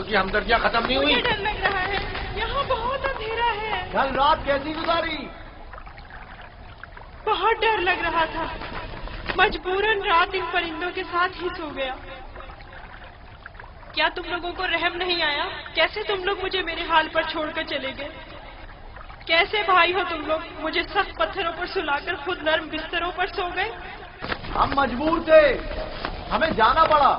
کی ہمدردیاں ختم نہیں ہوئی؟ مجھے ڈر لگ رہا ہے، یہاں بہت اندھیرا ہے۔ کل رات کیسی گزاری؟ بہت ڈر لگ رہا تھا، مجبوراً رات ان پرندوں کے ساتھ ہی سو گیا۔ کیا تم لوگوں کو رحم نہیں آیا؟ کیسے تم لوگ مجھے میرے حال پر چھوڑ کر چلے گئے؟ کیسے بھائی ہو تم لوگ؟ مجھے سخت پتھروں پر سلا کر خود نرم بستروں پر سو گئے۔ ہم مجبور تھے، ہمیں جانا پڑا۔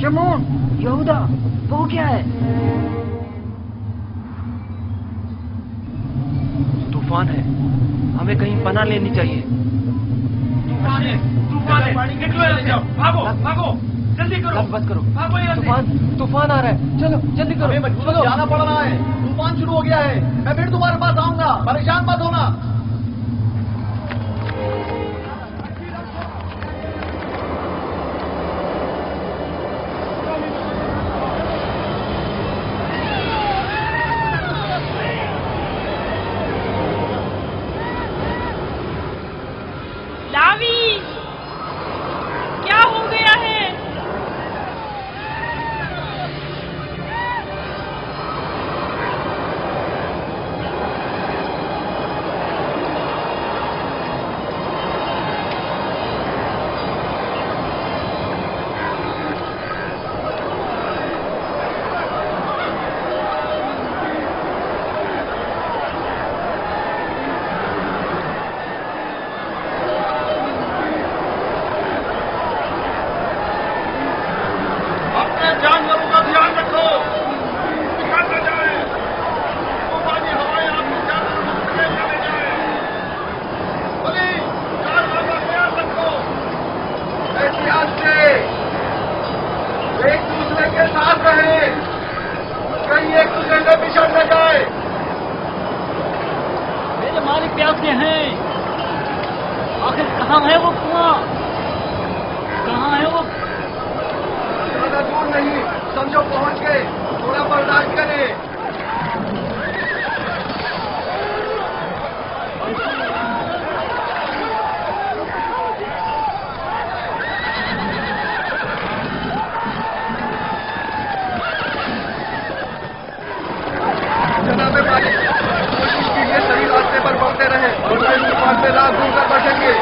شمعون، یہودا، وہ کیا ہے؟ طوفان ہے، ہمیں کہیں پناہ لینی چاہیے۔ طوفان ہے، طوفان ہے، نکلو یہاں سے، بھاگو بھاگو، جلدی کرو، بس کرو، بھاگو یہاں سے۔ طوفان آ رہا ہے، چلو جلدی کرو، ہمیں مجبور جانا پڑ رہا ہے، طوفان شروع ہو گیا ہے۔ میں پھر تمہارے پاس آؤں گا، پریشان مت ہونا۔ لاوی، کیا ہو گیا ہے؟ اپنے جانوروں کا دھیان رکھو، نکل نہ جائے، طوفانی ہوائیں آپ کے جانوروں کو سمیٹ نہ لے جائیں۔ بولی، جانوروں کا خیال رکھو، احتیاط سے، ایک دوسرے کے ساتھ رہیں، کہیں ایک دوسرے سے بچھڑ نہ جائے۔ میرے مالک پیاسے ہیں، آخر کہاں ہے وہ کنواں؟ کہاں ہے وہ؟ زیادہ دور نہیں، سمجھو پہنچ گئے، تھوڑا برداشت کریں۔ جناب مالک، کوشش کیجیے صحیح راستے پر بڑھتے رہیں اور اس طوفان سے راہ ڈھونڈ کر بچیں گے۔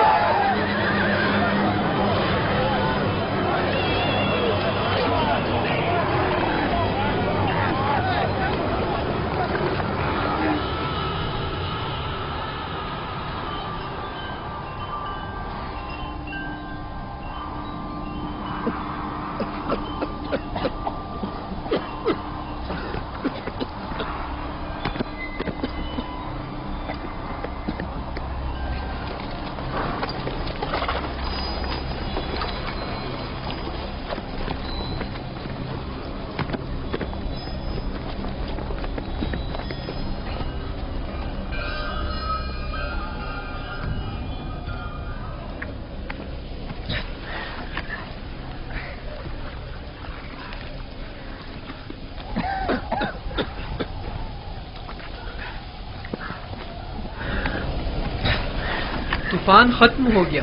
طوفان ختم ہو گیا۔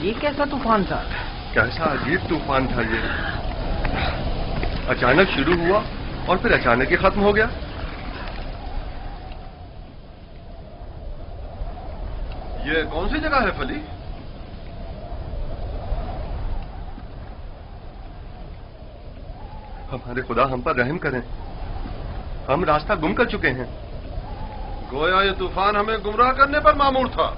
یہ کیسا طوفان تھا؟ کیسا عجیب طوفان تھا یہ، اچانک شروع ہوا اور پھر اچانک ہی ختم ہو گیا۔ یہ کون سی جگہ ہے فلی؟ ہمارے خدا ہم پر رحم کریں، ہم راستہ گم کر چکے ہیں۔ گویا یہ طوفان ہمیں گمراہ کرنے پر مامور تھا۔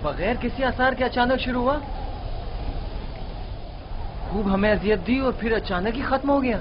بغیر کسی آثار کے اچانک شروع ہوا، خوب ہمیں اذیت دی اور پھر اچانک ہی ختم ہو گیا۔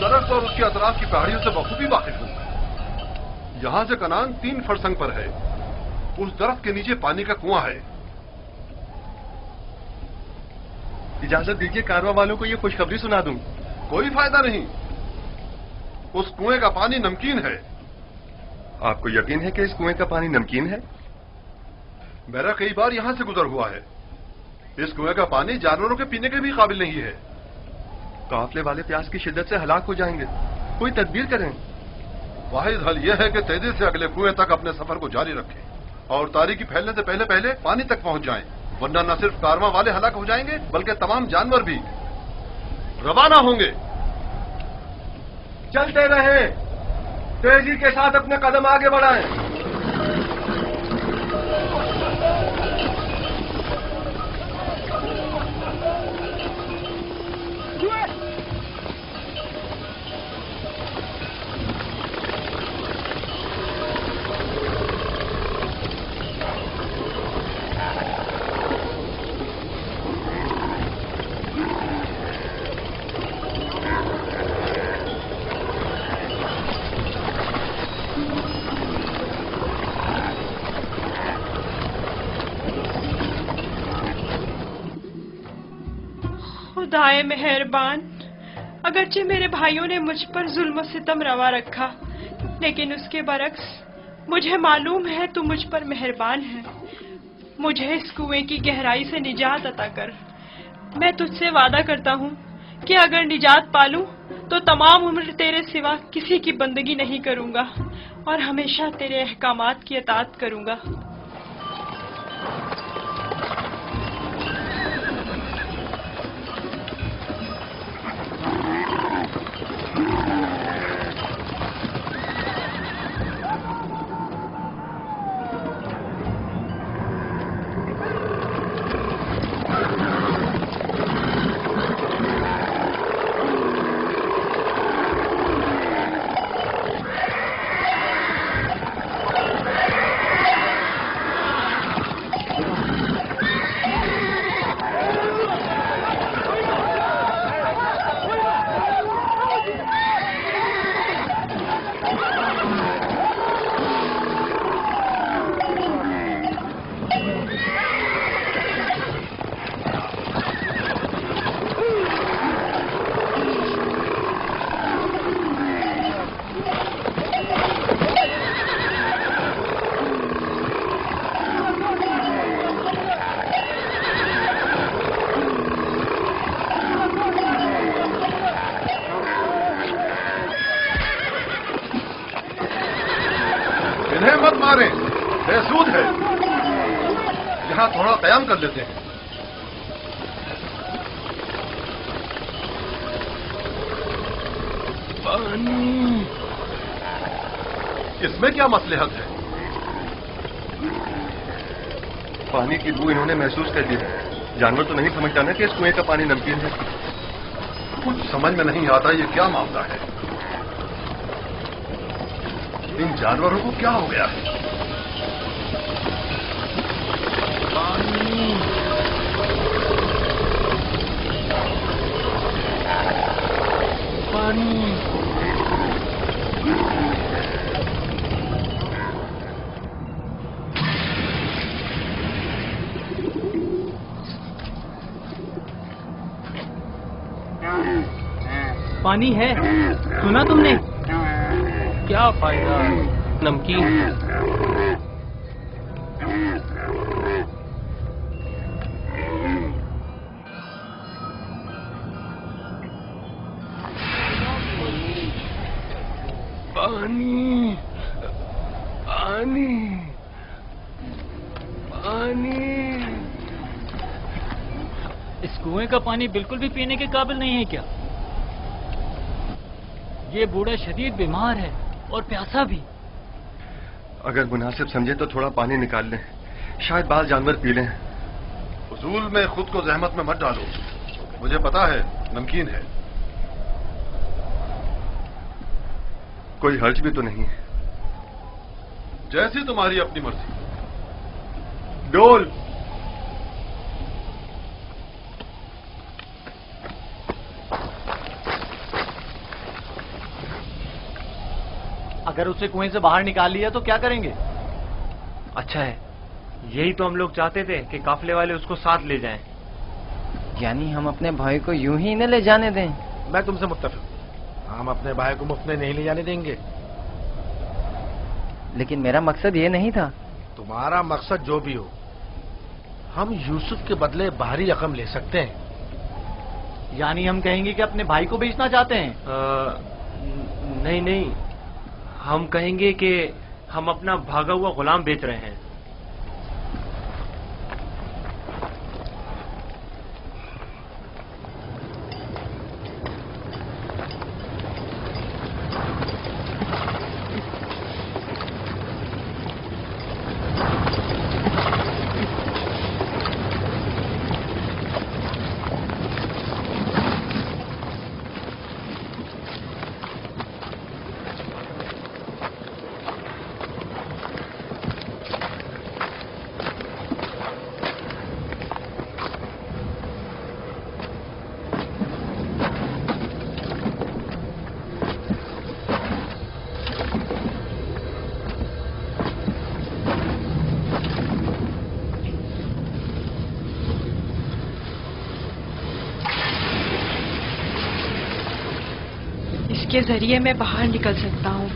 درخت اور اس کے اطراف کی پہاڑیوں سے بخوبی واقف ہوں. یہاں سے کنان 3 فرسنگ پر ہے. اس درخت کے نیچے پانی کا کنواں ہے. اجازت دیجیے کارواں والوں کو یہ خوشخبری سنا دوں. کوئی فائدہ نہیں. اس کنویں کا پانی نمکین ہے. آپ کو یقین ہے کہ اس کنویں کا پانی نمکین ہے؟ میرا کئی بار یہاں سے گزر ہوا ہے. اس کنویں کا پانی جانوروں کے پینے کے بھی قابل نہیں ہے. قافلے والے پیاس کی شدت سے ہلاک ہو جائیں گے. کوئی تدبیر کریں. واحد حل یہ ہے کہ تیزی سے اگلے کنویں تک اپنے سفر کو جاری رکھیں اور تاریکی پھیلنے سے پہلے پہلے پانی تک پہنچ جائیں، ورنہ نہ صرف کارواں والے ہلاک ہو جائیں گے بلکہ تمام جانور بھی. روانہ ہوں گے. چلتے رہیں، تیزی کے ساتھ اپنے قدم آگے بڑھائیں. خدائے مہربان، اگرچہ میرے بھائیوں نے مجھ پر ظلم و ستم روا رکھا، لیکن اس کے برعکس مجھے معلوم ہے تو مجھ پر مہربان ہے. مجھے اس کنویں کی گہرائی سے نجات عطا کر. میں تجھ سے وعدہ کرتا ہوں کہ اگر نجات پالوں تو تمام عمر تیرے سوا کسی کی بندگی نہیں کروں گا اور ہمیشہ تیرے احکامات کی اطاعت کروں گا. انہیں مت ماریں، بے سود ہے. یہاں تھوڑا قیام کر لیتے ہیں. پانی. اس میں کیا مصلحت ہے؟ پانی کی بو انہوں نے محسوس کر لی ہے. جانور تو نہیں سمجھتا نا کہ اس کنویں کا پانی نمکین ہے. کچھ سمجھ میں نہیں آتا یہ کیا معاملہ ہے. ان جانوروں کو کیا ہو گیا ہے؟ پانی. پانی. پانی ہے، سنا تم نے؟ کیا فائدہ، نمکین ہے. پانی. پانی. پانی. اس کنویں کا پانی بالکل بھی پینے کے قابل نہیں ہے کیا؟ یہ بوڑھا شدید بیمار ہے اور پیاسا بھی. اگر مناسب سمجھے تو تھوڑا پانی نکال لیں، شاید بعض جانور پی لیں. فضول میں خود کو زحمت میں مت ڈالو، مجھے پتا ہے نمکین ہے. کوئی حرج بھی تو نہیں ہے. جیسی تمہاری اپنی مرضی. ڈول. اگر اسے کنویں سے باہر نکال لیا تو کیا کریں گے؟ اچھا ہے، یہی تو ہم لوگ چاہتے تھے کہ قافلے والے اس کو ساتھ لے جائیں۔ یعنی ہم اپنے بھائی کو یوں ہی نہ لے جانے دیں؟ میں تم سے متفق، ہم اپنے بھائی کو مفت میں نہیں لے جانے دیں گے۔ لیکن میرا مقصد یہ نہیں تھا۔ تمہارا مقصد جو بھی ہو، ہم یوسف کے بدلے باہری رقم لے سکتے ہیں۔ یعنی ہم کہیں گے کہ اپنے بھائی کو بیچنا چاہتے ہیں؟ نہیں نہیں، ہم کہیں گے کہ ہم اپنا بھاگا ہوا غلام بیچ رہے ہیں۔ کے ذریعے میں باہر نکل سکتا ہوں۔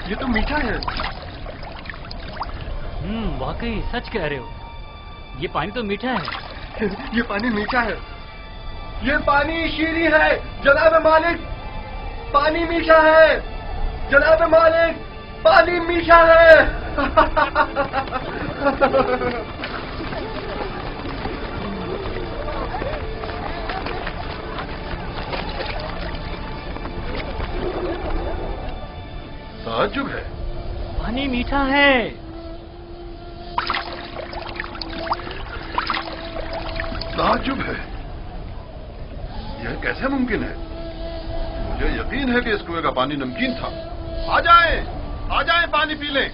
یہ تو میٹھا ہے۔ واقعی سچ کہہ رہے ہو، یہ پانی تو میٹھا ہے۔ یہ پانی میٹھا ہے، یہ پانی شیریں ہے جناب مالک، پانی میٹھا ہے جناب مالک، پانی میٹھا ہے۔ تعجب ہے، پانی میٹھا ہے۔ تعجب ہے، یہ کیسے ممکن ہے؟ مجھے یقین ہے کہ اس کنویں کا پانی نمکین تھا۔ آ جائیں، آ جائیں، پانی پی لیں۔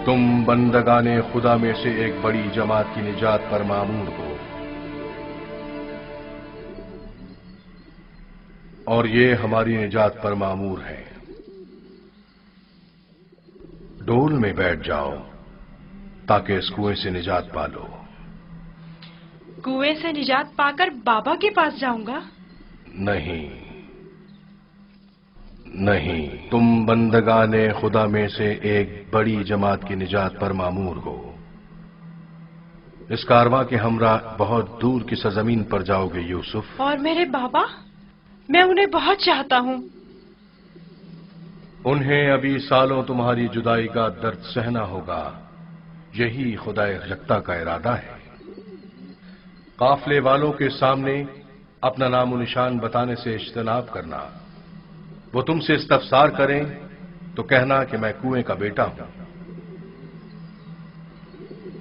تم بندگان خدا میں سے ایک بڑی جماعت کی نجات پر مامور ہو، اور یہ ہماری نجات پر مامور ہے۔ ڈول میں بیٹھ جاؤ تاکہ اس کنویں سے نجات پا لو۔ کنویں سے نجات پا کر بابا کے پاس جاؤں گا؟ نہیں نہیں، تم بندگان خدا میں سے ایک بڑی جماعت کی نجات پر مامور ہو۔ اس کارواں کے ہمراہ بہت دور کی سرزمین پر جاؤ گے یوسف۔ اور میرے بابا؟ میں انہیں بہت چاہتا ہوں۔ انہیں ابھی سالوں تمہاری جدائی کا درد سہنا ہوگا، یہی خدا یکتا کا ارادہ ہے۔ قافلے والوں کے سامنے اپنا نام و نشان بتانے سے اجتناب کرنا۔ وہ تم سے استفسار کریں تو کہنا کہ میں کنویں کا بیٹا ہوں۔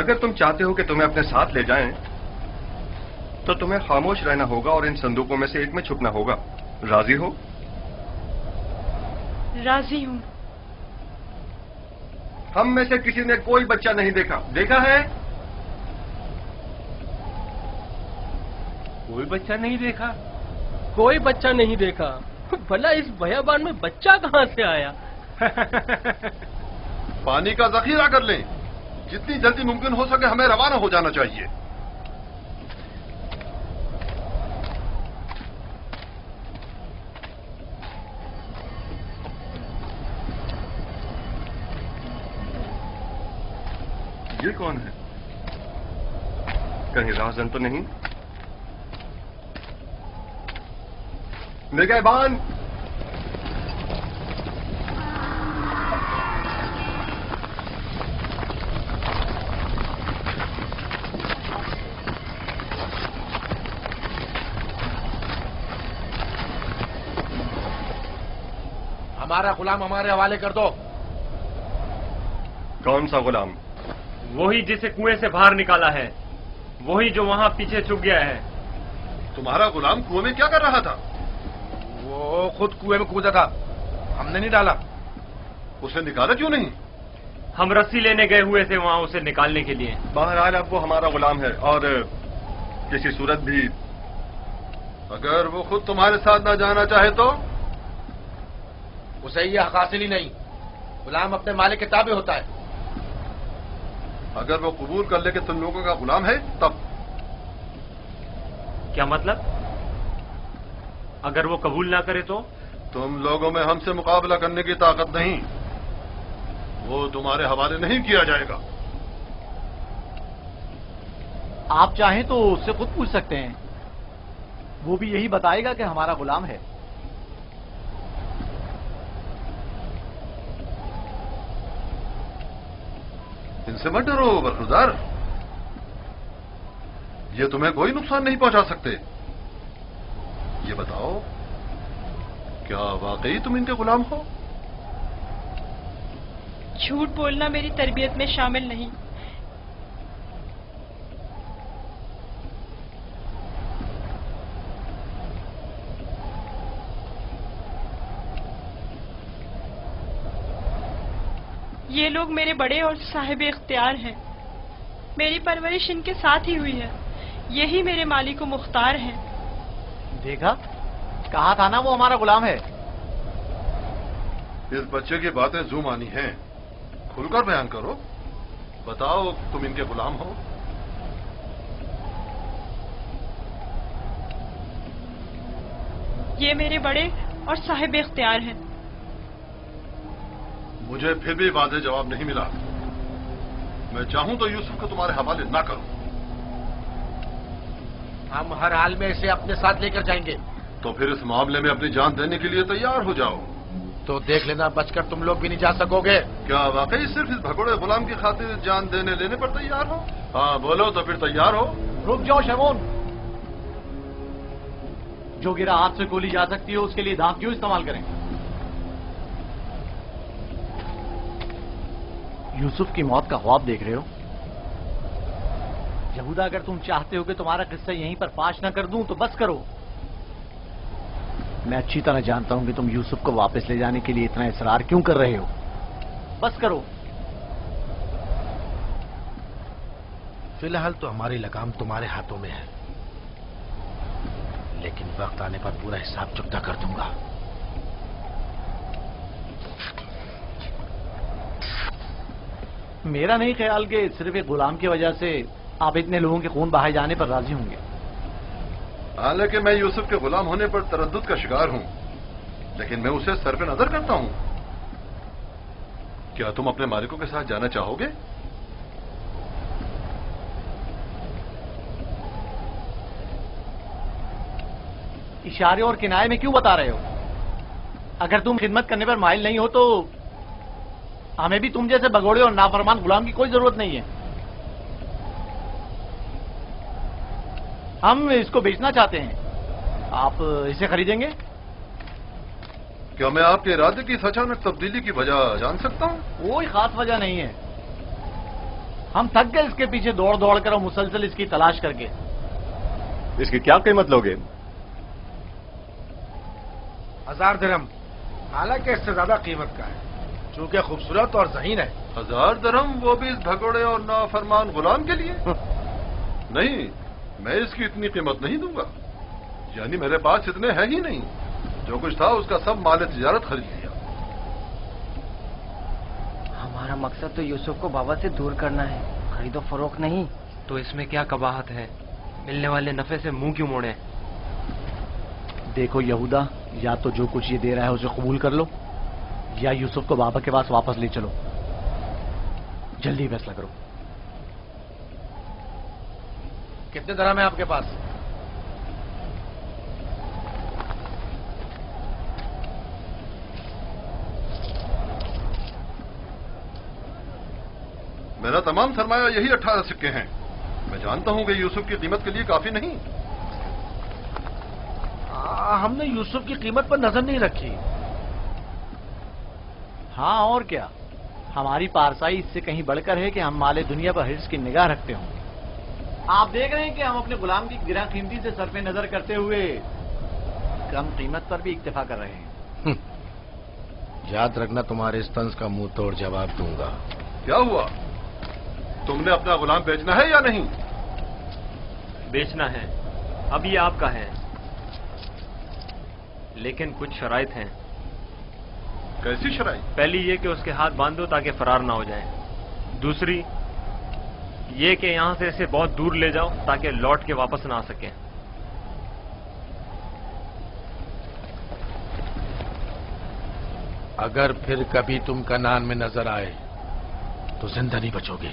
اگر تم چاہتے ہو کہ تمہیں اپنے ساتھ لے جائیں تو تمہیں خاموش رہنا ہوگا اور ان صندوقوں میں سے ایک میں چھپنا ہوگا. راضی ہو؟ راضی ہوں. ہم میں سے کسی نے کوئی بچہ نہیں دیکھا. دیکھا ہے؟ کوئی بچہ نہیں دیکھا. کوئی بچہ نہیں دیکھا. بھلا اس بیابان میں بچہ کہاں سے آیا؟ پانی کا ذخیرہ کر لیں. جتنی جلدی ممکن ہو سکے ہمیں روانہ ہو جانا چاہیے. یہ کون ہے؟ کہیں راہزن تو نہیں؟ نگہبان! ہمارا غلام ہمارے حوالے کر دو. کون سا غلام؟ وہی جسے کنویں سے باہر نکالا ہے. وہی جو وہاں پیچھے چھپ گیا ہے. تمہارا غلام کنویں میں کیا کر رہا تھا؟ وہ خود کنویں میں کودا تھا. ہم نے نہیں ڈالا. اسے نکالا کیوں نہیں؟ ہم رسی لینے گئے ہوئے تھے وہاں اسے نکالنے کے لیے. بہرحال اب وہ ہمارا غلام ہے اور کسی صورت بھی اگر وہ خود تمہارے ساتھ نہ جانا چاہے تو؟ اسے یہ حق حاصل ہی نہیں. غلام اپنے مالک کے تابع ہوتا ہے. اگر وہ قبول کر لے کہ تم لوگوں کا غلام ہے تب؟ کیا مطلب؟ اگر وہ قبول نہ کرے تو؟ تم لوگوں میں ہم سے مقابلہ کرنے کی طاقت نہیں. وہ تمہارے حوالے نہیں کیا جائے گا. آپ چاہیں تو اس سے خود پوچھ سکتے ہیں. وہ بھی یہی بتائے گا کہ ہمارا غلام ہے. ان سے مت ڈرو برخوردار. یہ تمہیں کوئی نقصان نہیں پہنچا سکتے. یہ بتاؤ کیا واقعی تم ان کے غلام ہو؟ جھوٹ بولنا میری تربیت میں شامل نہیں. یہ لوگ میرے بڑے اور صاحب اختیار ہیں. میری پرورش ان کے ساتھ ہی ہوئی ہے. یہی میرے مالک و مختار ہیں. دیکھا؟ کہا تھا نا وہ ہمارا غلام ہے. اس بچے کی باتیں زو مانی ہیں. کھل کر بیان کرو. بتاؤ تم ان کے غلام ہو؟ یہ میرے بڑے اور صاحب اختیار ہیں. مجھے پھر بھی واضح جواب نہیں ملا. میں چاہوں تو یوسف کو تمہارے حوالے نہ کروں. ہم ہر حال میں اسے اپنے ساتھ لے کر جائیں گے. تو پھر اس معاملے میں اپنی جان دینے کے لیے تیار ہو جاؤ. تو دیکھ لینا بچ کر تم لوگ بھی نہیں جا سکو گے. کیا واقعی صرف اس بھگوڑے غلام کی خاطر جان دینے لینے پر تیار ہو؟ ہاں بولو تو پھر تیار ہو. رک جاؤ شمون. جو گرا ہاتھ سے گولی جا سکتی ہے اس کے لیے دانت کیوں استعمال کریں؟ یوسف کی موت کا خواب دیکھ رہے ہو؟ یہودا اگر تم چاہتے ہو کہ تمہارا قصہ یہیں پر فاش نہ کر دوں تو بس کرو. میں اچھی طرح جانتا ہوں کہ تم یوسف کو واپس لے جانے کے لیے اتنا اصرار کیوں کر رہے ہو. بس کرو. فی الحال تو ہماری لگام تمہارے ہاتھوں میں ہے، لیکن وقت آنے پر پورا حساب چکتا کر دوں گا. میرا نہیں خیال کہ صرف ایک غلام کی وجہ سے آپ اتنے لوگوں کے خون بہائے جانے پر راضی ہوں گے. حالانکہ میں یوسف کے غلام ہونے پر تردد کا شکار ہوں، لیکن میں اسے سر پہ نظر کرتا ہوں. کیا تم اپنے مالکوں کے ساتھ جانا چاہو گے؟ اشارے اور کنائے میں کیوں بتا رہے ہو؟ اگر تم خدمت کرنے پر مائل نہیں ہو تو ہمیں بھی تم جیسے بگوڑے اور نافرمان غلام کی کوئی ضرورت نہیں ہے. ہم اس کو بیچنا چاہتے ہیں. آپ اسے خریدیں گے؟ کیا میں آپ کے ارادے کی اس اچانک تبدیلی کی وجہ جان سکتا ہوں؟ کوئی خاص وجہ نہیں ہے. ہم تھک گئے اس کے پیچھے دوڑ دوڑ کر اور مسلسل اس کی تلاش کر کے. اس کی کیا قیمت لوگے؟ 1000 درہم، حالانکہ اس سے زیادہ قیمت کا ہے چونکہ خوبصورت اور ذہین ہے. 1000 درہم، وہ بھی اس بھگوڑے اور نافرمان غلام کے لیے؟ نہیں، میں اس کی اتنی قیمت نہیں دوں گا. یعنی میرے پاس اتنے ہیں ہی نہیں. جو کچھ تھا اس کا سب مال تجارت خرید لیا. ہمارا مقصد تو یوسف کو بابا سے دور کرنا ہے، خرید و فروخت نہیں. تو اس میں کیا قباحت ہے؟ ملنے والے نفع سے منہ کیوں موڑے؟ دیکھو یہودا، یا تو جو کچھ یہ دے رہا ہے اسے قبول کر لو، یا یوسف کو بابا کے پاس واپس لے چلو. جلدی فیصلہ کرو. کتنے درہم ہے آپ کے پاس؟ میرا تمام سرمایہ یہی 18 سکے ہیں. میں جانتا ہوں کہ یوسف کی قیمت کے لیے کافی نہیں. ہم نے یوسف کی قیمت پر نظر نہیں رکھی. ہاں اور کیا، ہماری پارسائی اس سے کہیں بڑھ کر ہے کہ ہم مال دنیا پر حرص کی نگاہ رکھتے ہوں. آپ دیکھ رہے ہیں کہ ہم اپنے غلام کی گراں قیمتی سے صرف نظر کرتے ہوئے کم قیمت پر بھی اکتفا کر رہے ہیں. یاد رکھنا، تمہارے اس طنز کا منہ توڑ جواب دوں گا. کیا ہوا؟ تم نے اپنا غلام بیچنا ہے یا نہیں؟ بیچنا ہے، اب یہ آپ کا ہے، لیکن کچھ شرائط ہیں. کیسی شرائط؟ پہلی یہ کہ اس کے ہاتھ باندھ دو تاکہ فرار نہ ہو جائے. دوسری یہ کہ یہاں سے اسے بہت دور لے جاؤ تاکہ لوٹ کے واپس نہ آ سکے. اگر پھر کبھی تم کنعان میں نظر آئے تو زندہ نہیں بچو گے.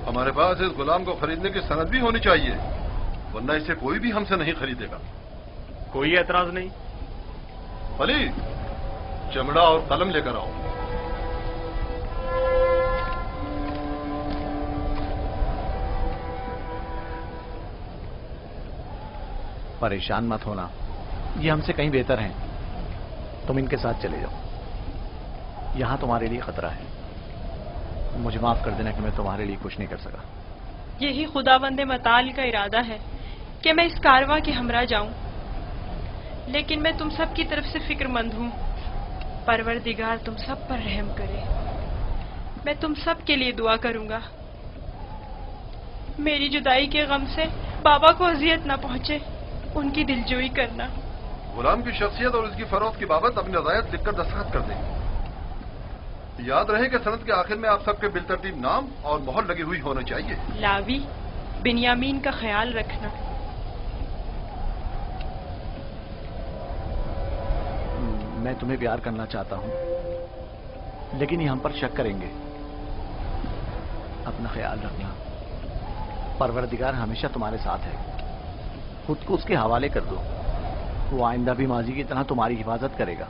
ہمارے پاس اس غلام کو خریدنے کی سند بھی ہونی چاہیے، ورنہ اسے کوئی بھی ہم سے نہیں خریدے گا. کوئی اعتراض نہیں؟ علی، چمڑا اور قلم لے کر آؤ. پریشان مت ہونا، یہ ہم سے کہیں بہتر ہیں. تم ان کے ساتھ چلے جاؤ. یہاں تمہارے لیے خطرہ ہے. مجھے معاف کر دینا کہ میں تمہارے لیے کچھ نہیں کر سکا. یہی خداوند متعال کا ارادہ ہے کہ میں اس کارواں کے ہمراہ جاؤں، لیکن میں تم سب کی طرف سے فکر مند ہوں. پروردگار تم سب پر رحم کرے. میں تم سب کے لیے دعا کروں گا. میری جدائی کے غم سے بابا کو اذیت نہ پہنچے، ان کی دلجوئی کرنا. غلام کی شخصیت اور اس کی فروخت کی بابت اپنی رضایت لکھ کر دستخط کر دیں. یاد رہے کہ سند کے آخر میں آپ سب کے بالترتیب نام اور مہر لگی ہوئی ہونا چاہیے. لاوی، بنیامین کا خیال رکھنا. میں تمہیں پیار کرنا چاہتا ہوں، لیکن یہ ہم پر شک کریں گے. اپنا خیال رکھنا. پروردگار ہمیشہ تمہارے ساتھ ہے. خود کو اس کے حوالے کر دو. وہ آئندہ بھی ماضی کی طرح تمہاری حفاظت کرے گا.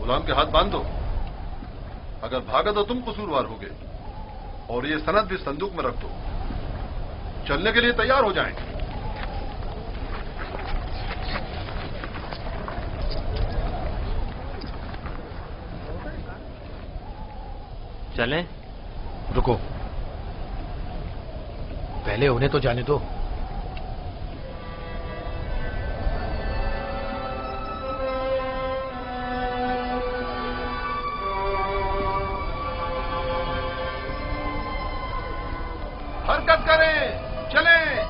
غلام کے ہاتھ باندھ دو. اگر بھاگا تو تم قصوروار ہوگے، اور یہ سند بھی صندوق میں رکھ دو. چلنے کے لیے تیار ہو جائیں. چلیں؟ رکو، پہلے انہیں تو جانے دو. حرکت کریں، چلیں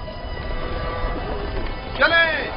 چلیں.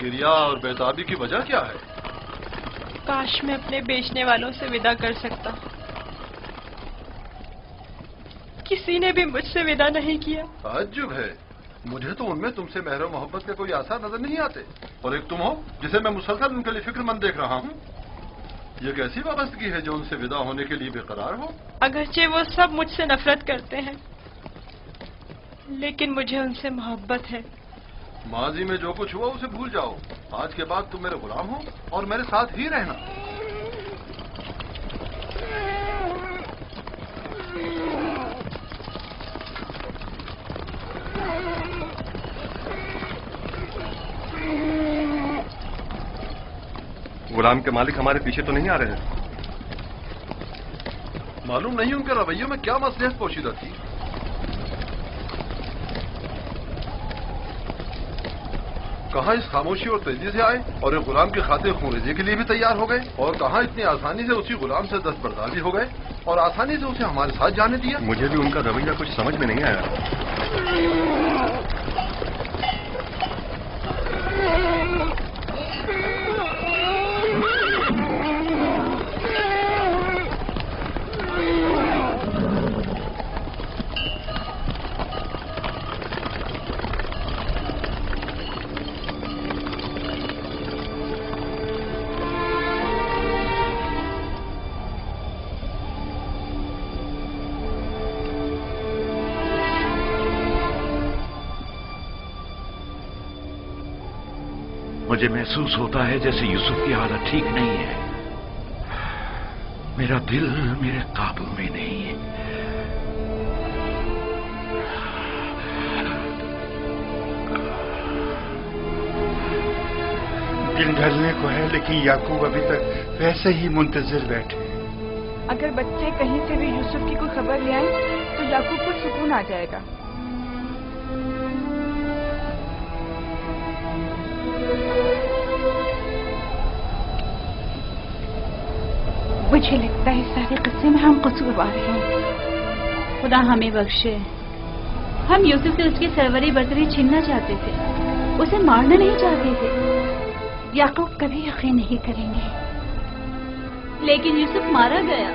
کریا اور بیتابی کی وجہ کیا ہے؟ کاش میں اپنے بیچنے والوں سے ودا کر سکتا. کسی نے بھی مجھ سے ودا نہیں کیا. تعجب ہے، مجھے تو ان میں تم سے مہر و محبت کے کوئی آثار نظر نہیں آتے. اور ایک تم ہو جسے میں مسلسل ان کے لیے فکر مند دیکھ رہا ہوں. یہ کیسی وابستگی ہے جو ان سے ودا ہونے کے لیے بے قرار ہو؟ اگرچہ وہ سب مجھ سے نفرت کرتے ہیں لیکن مجھے ان سے محبت ہے. ماضی میں جو کچھ ہوا اسے بھول جاؤ. آج کے بعد تم میرے غلام ہو اور میرے ساتھ ہی رہنا. غلام کے مالک ہمارے پیچھے تو نہیں آ رہے ہیں؟ معلوم نہیں ان کے رویوں میں کیا مصلحت پوشیدہ تھی. کہاں اس خاموشی اور تیزی سے آئے اور ایک غلام کی خاطر خونریزی کے لیے بھی تیار ہو گئے، اور کہاں اتنی آسانی سے اسی غلام سے دستبردار بھی ہو گئے اور آسانی سے اسے ہمارے ساتھ جانے دیا. مجھے بھی ان کا رویہ کچھ سمجھ میں نہیں آیا. مجھے محسوس ہوتا ہے جیسے یوسف کی حالت ٹھیک نہیں ہے. میرا دل میرے قابو میں نہیں ہے. دن ڈھلنے کو ہے لیکن یعقوب ابھی تک ویسے ہی منتظر بیٹھے. اگر بچے کہیں سے بھی یوسف کی کوئی خبر لے آئیں تو یعقوب کو سکون آ جائے گا. مجھے لگتا ہے سارے قصے میں ہم قصوروار ہیں. خدا ہمیں بخشے. ہم یوسف سے اس کی سروری برتری چھیننا چاہتے تھے، اسے مارنا نہیں چاہتے تھے. یعقوب کبھی یقین نہیں کریں گے لیکن یوسف مارا گیا.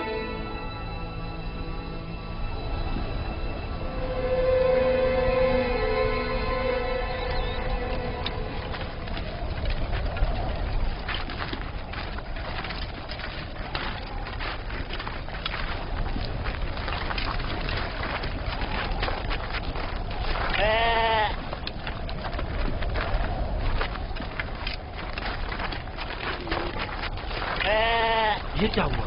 یہ کیا ہوا؟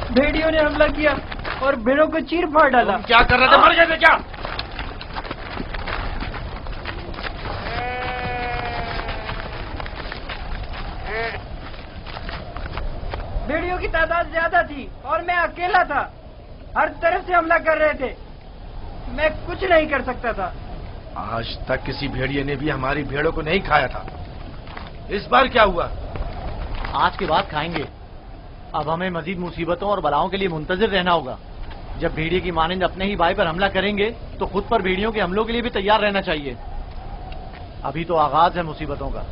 بھیڑیوں نے حملہ کیا اور بھیڑوں کو چیر پھاڑ ڈالا. کیا کر رہے تھے؟ مر گئے تھے کیا؟ بھیڑیوں کی تعداد زیادہ تھی اور میں اکیلا تھا. ہر طرف سے حملہ کر رہے تھے، میں کچھ نہیں کر سکتا تھا. آج تک کسی بھیڑیے نے بھی ہماری بھیڑوں کو نہیں کھایا تھا. اس بار کیا ہوا؟ آج کے بعد کھائیں گے. اب ہمیں مزید مصیبتوں اور بلاؤں کے لیے منتظر رہنا ہوگا. جب بھیڑیے کی مانند اپنے ہی بھائی پر حملہ کریں گے تو خود پر بھیڑیوں کے حملوں کے لیے بھی تیار رہنا چاہیے. ابھی تو آغاز ہے مصیبتوں کا.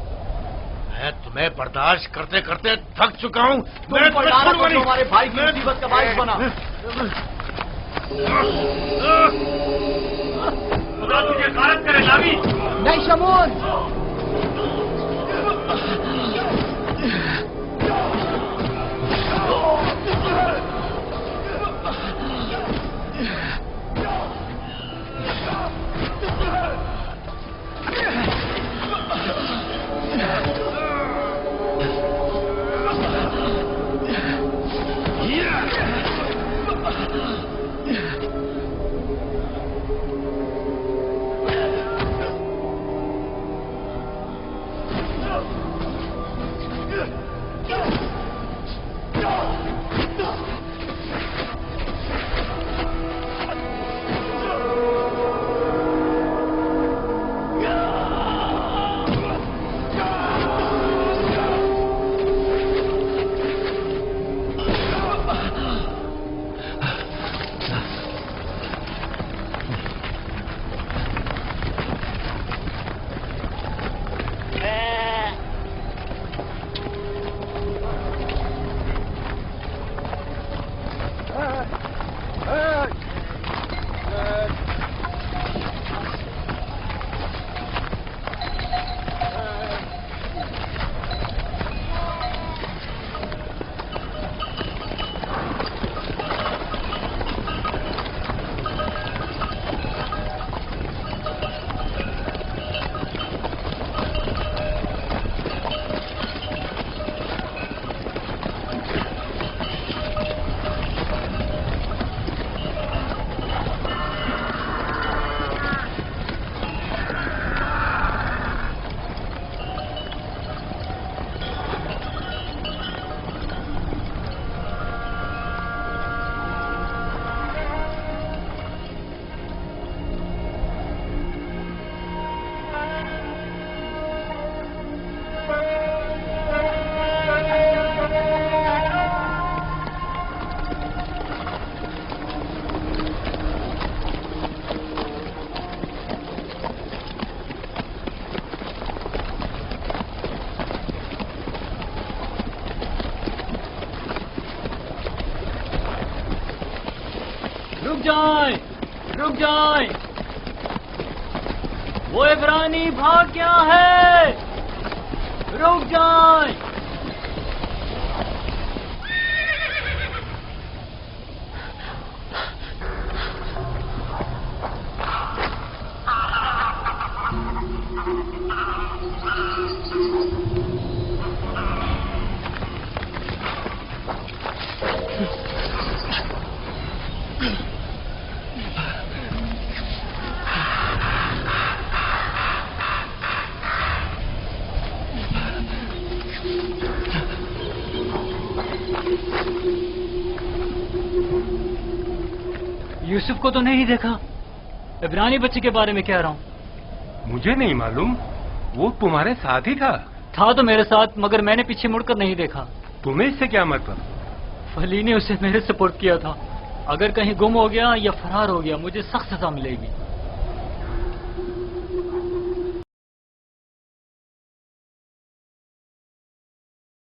میں تمہیں برداشت کرتے کرتے تھک چکا ہوں. ہمارے بھائی کی مصیبت کا باعث بنا. خدا تجھے غارت کرے لاوی. نہیں شمون. جائیں، رک جائیں، وہ عبرانی بھاگ گیا ہے، رک جائیں۔ یوسف کو تو نہیں دیکھا، عبرانی بچے کے بارے میں کہہ رہا ہوں۔ مجھے نہیں معلوم، وہ تمہارے ساتھ ہی تھا تو میرے ساتھ، مگر میں نے پیچھے مڑ کر نہیں دیکھا۔ تمہیں اس سے کیا مطلب؟ فلی نے اسے میرے سپورٹ کیا تھا، اگر کہیں گم ہو گیا یا فرار ہو گیا مجھے سخت سزا ملے گی۔